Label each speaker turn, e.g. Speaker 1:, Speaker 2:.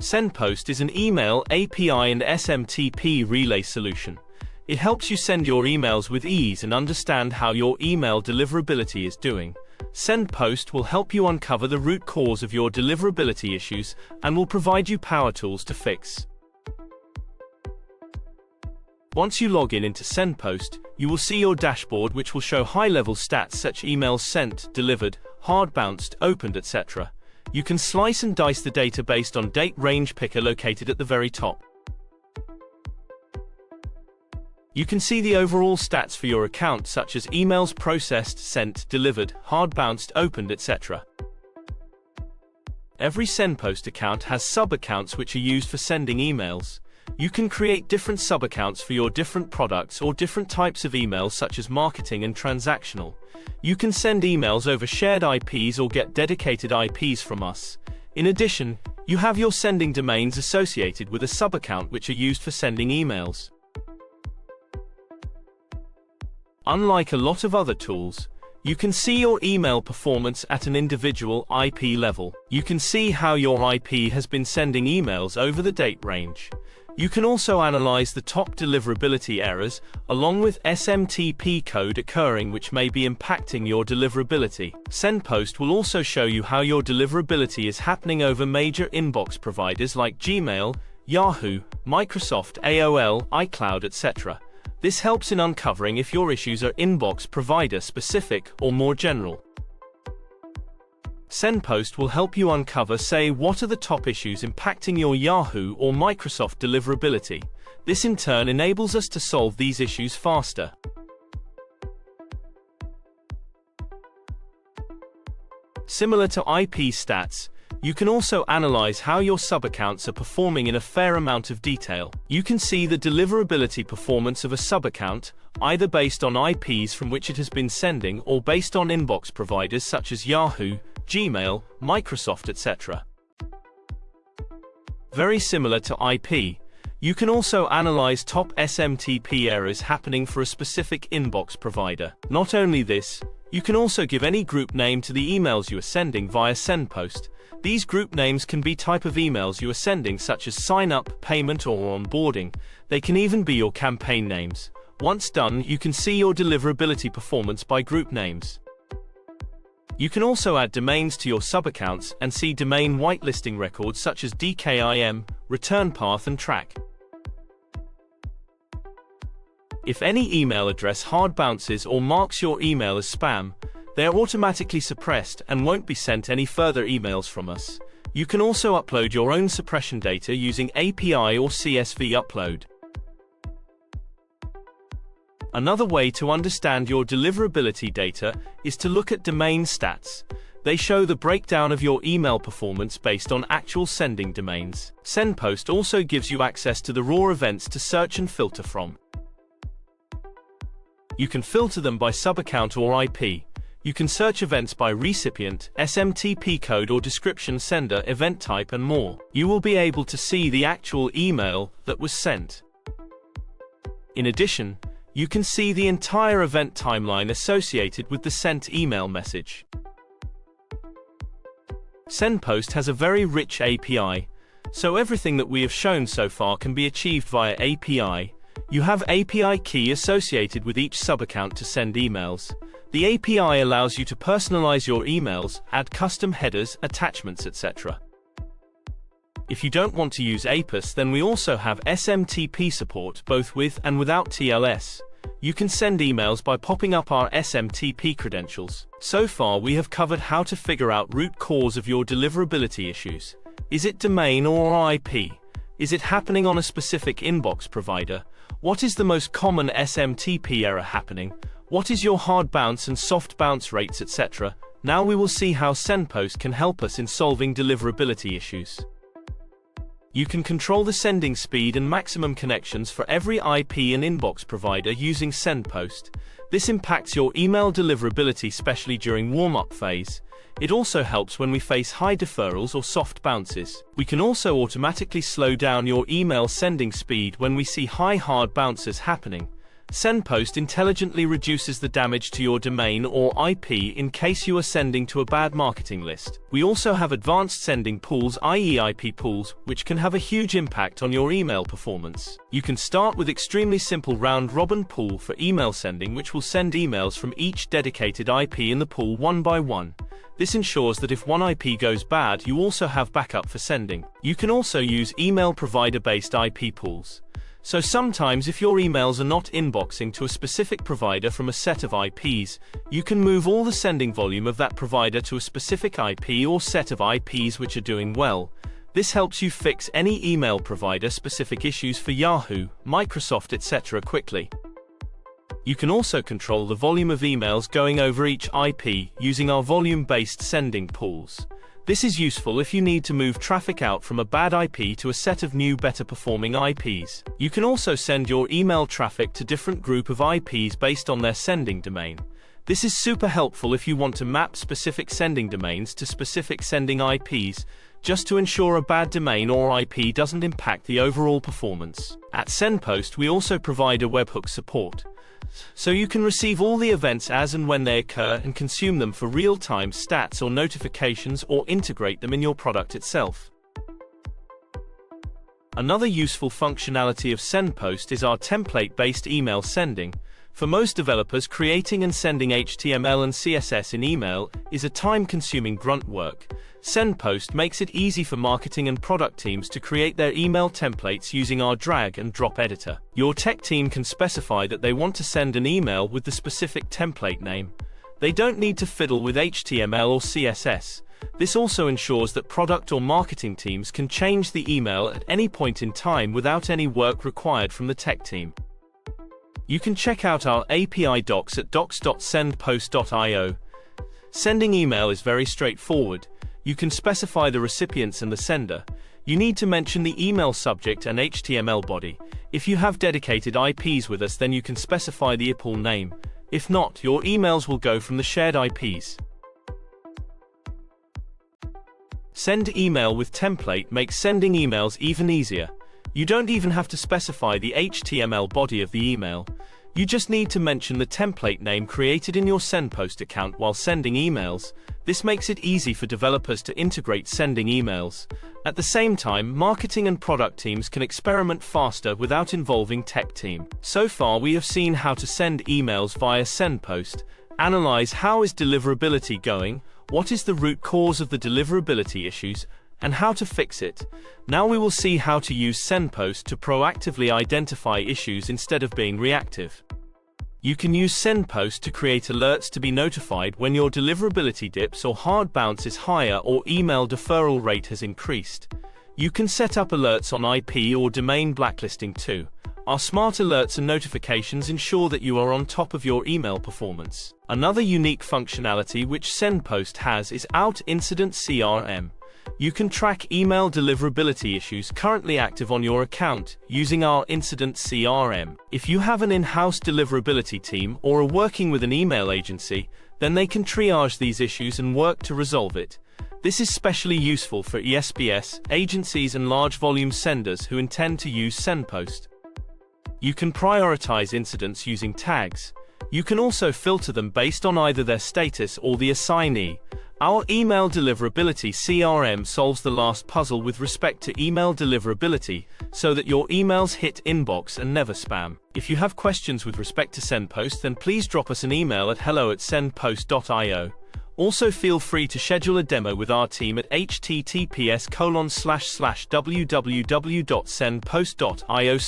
Speaker 1: Sendpost is an email API and SMTP relay solution. It helps you send your emails with ease and understand how your email deliverability is doing. Sendpost will help you uncover the root cause of your deliverability issues and will provide you power tools to fix. Once you log into Sendpost, you will see your dashboard, which will show high-level stats such emails sent, delivered, hard bounced, opened, etc. You can slice and dice the data based on date range picker located at the very top. You can see the overall stats for your account such as emails processed, sent, delivered, hard bounced, opened, etc. Every Sendpost account has sub-accounts which are used for sending emails. You can create different sub-accounts for your different products or different types of emails such as marketing and transactional. You can send emails over shared IPs or get dedicated IPs from us. In addition, you have your sending domains associated with a sub-account which are used for sending emails. Unlike a lot of other tools, you can see your email performance at an individual IP level. You can see how your IP has been sending emails over the date range. You can also analyze the top deliverability errors, along with SMTP code occurring which may be impacting your deliverability. Sendpost will also show you how your deliverability is happening over major inbox providers like Gmail, Yahoo, Microsoft, AOL, iCloud, etc. This helps in uncovering if your issues are inbox provider specific or more general. Sendpost will help you uncover, say, what are the top issues impacting your Yahoo or Microsoft deliverability. This in turn enables us to solve these issues faster. Similar to IP stats, you can also analyze how your sub-accounts are performing in a fair amount of detail. You can see the deliverability performance of a sub-account, either based on IPs from which it has been sending or based on inbox providers such as Yahoo, Gmail, Microsoft, etc. Very similar to IP, you can also analyze top SMTP errors happening for a specific inbox provider. Not only this, you can also give any group name to the emails you are sending via Sendpost. These group names can be type of emails you are sending such as sign up, payment or onboarding. They can even be your campaign names. Once done, you can see your deliverability performance by group names. You can also add domains to your sub-accounts and see domain whitelisting records such as DKIM, return path and track. If any email address hard bounces or marks your email as spam, they are automatically suppressed and won't be sent any further emails from us. You can also upload your own suppression data using API or CSV upload. Another way to understand your deliverability data is to look at domain stats. They show the breakdown of your email performance based on actual sending domains. Sendpost also gives you access to the raw events to search and filter from. You can filter them by sub-account or IP. You can search events by recipient, SMTP code or description, sender, event type and more. You will be able to see the actual email that was sent. In addition, you can see the entire event timeline associated with the sent email message. Sendpost has a very rich API, so everything that we have shown so far can be achieved via API. You have API key associated with each sub-account to send emails. The API allows you to personalize your emails, add custom headers, attachments, etc. If you don't want to use APIS, then we also have SMTP support both with and without TLS. You can send emails by popping up our SMTP credentials. So far we have covered how to figure out root cause of your deliverability issues. Is it domain or IP? Is it happening on a specific inbox provider? What is the most common SMTP error happening? What is your hard bounce and soft bounce rates, etc.? Now we will see how Sendpost can help us in solving deliverability issues. You can control the sending speed and maximum connections for every IP and inbox provider using Sendpost. This impacts your email deliverability, especially during warm-up phase. It also helps when we face high deferrals or soft bounces. We can also automatically slow down your email sending speed when we see high hard bounces happening. Sendpost intelligently reduces the damage to your domain or IP in case you are sending to a bad marketing list. We also have advanced sending pools, i.e. IP pools, which can have a huge impact on your email performance. You can start with extremely simple round-robin pool for email sending, which will send emails from each dedicated IP in the pool one by one. This ensures that if one IP goes bad, you also have backup for sending. You can also use email provider-based IP pools. So sometimes if your emails are not inboxing to a specific provider from a set of IPs, you can move all the sending volume of that provider to a specific IP or set of IPs which are doing well. This helps you fix any email provider-specific issues for Yahoo, Microsoft, etc. quickly. You can also control the volume of emails going over each IP using our volume-based sending pools. This is useful if you need to move traffic out from a bad IP to a set of new, better-performing IPs. You can also send your email traffic to different group of IPs based on their sending domain. This is super helpful if you want to map specific sending domains to specific sending IPs, just to ensure a bad domain or IP doesn't impact the overall performance. At Sendpost, we also provide a webhook support, so you can receive all the events as and when they occur and consume them for real-time stats or notifications, or integrate them in your product itself. Another useful functionality of Sendpost is our template-based email sending. For most developers, creating and sending HTML and CSS in email is a time-consuming grunt work. Sendpost makes it easy for marketing and product teams to create their email templates using our drag-and-drop editor. Your tech team can specify that they want to send an email with the specific template name. They don't need to fiddle with HTML or CSS. This also ensures that product or marketing teams can change the email at any point in time without any work required from the tech team. You can check out our API docs at docs.sendpost.io. Sending email is very straightforward. You can specify the recipients and the sender. You need to mention the email subject and HTML body. If you have dedicated IPs with us, then you can specify the IP name. If not, your emails will go from the shared IPs. Send email with template makes sending emails even easier. You don't even have to specify the HTML body of the email. You just need to mention the template name created in your Sendpost account while sending emails. This makes it easy for developers to integrate sending emails. At the same time, marketing and product teams can experiment faster without involving tech team. So far, we have seen how to send emails via Sendpost, analyze how is deliverability going, what is the root cause of the deliverability issues, and how to fix it. Now we will see how to use Sendpost to proactively identify issues instead of being reactive. You can use Sendpost to create alerts to be notified when your deliverability dips or hard bounce is higher or email deferral rate has increased. You can set up alerts on IP or domain blacklisting too. Our smart alerts and notifications ensure that you are on top of your email performance. Another unique functionality which Sendpost has is Out Incident CRM. You can track email deliverability issues currently active on your account using our Incident CRM. If you have an in-house deliverability team or are working with an email agency, then they can triage these issues and work to resolve it. This is especially useful for ESPs, agencies and large volume senders who intend to use Sendpost. You can prioritize incidents using tags. You can also filter them based on either their status or the assignee. Our email deliverability CRM solves the last puzzle with respect to email deliverability, so that your emails hit inbox and never spam. If you have questions with respect to Sendpost, then please drop us an email at hello@sendpost.io. Also feel free to schedule a demo with our team at https://www.sendpost.io/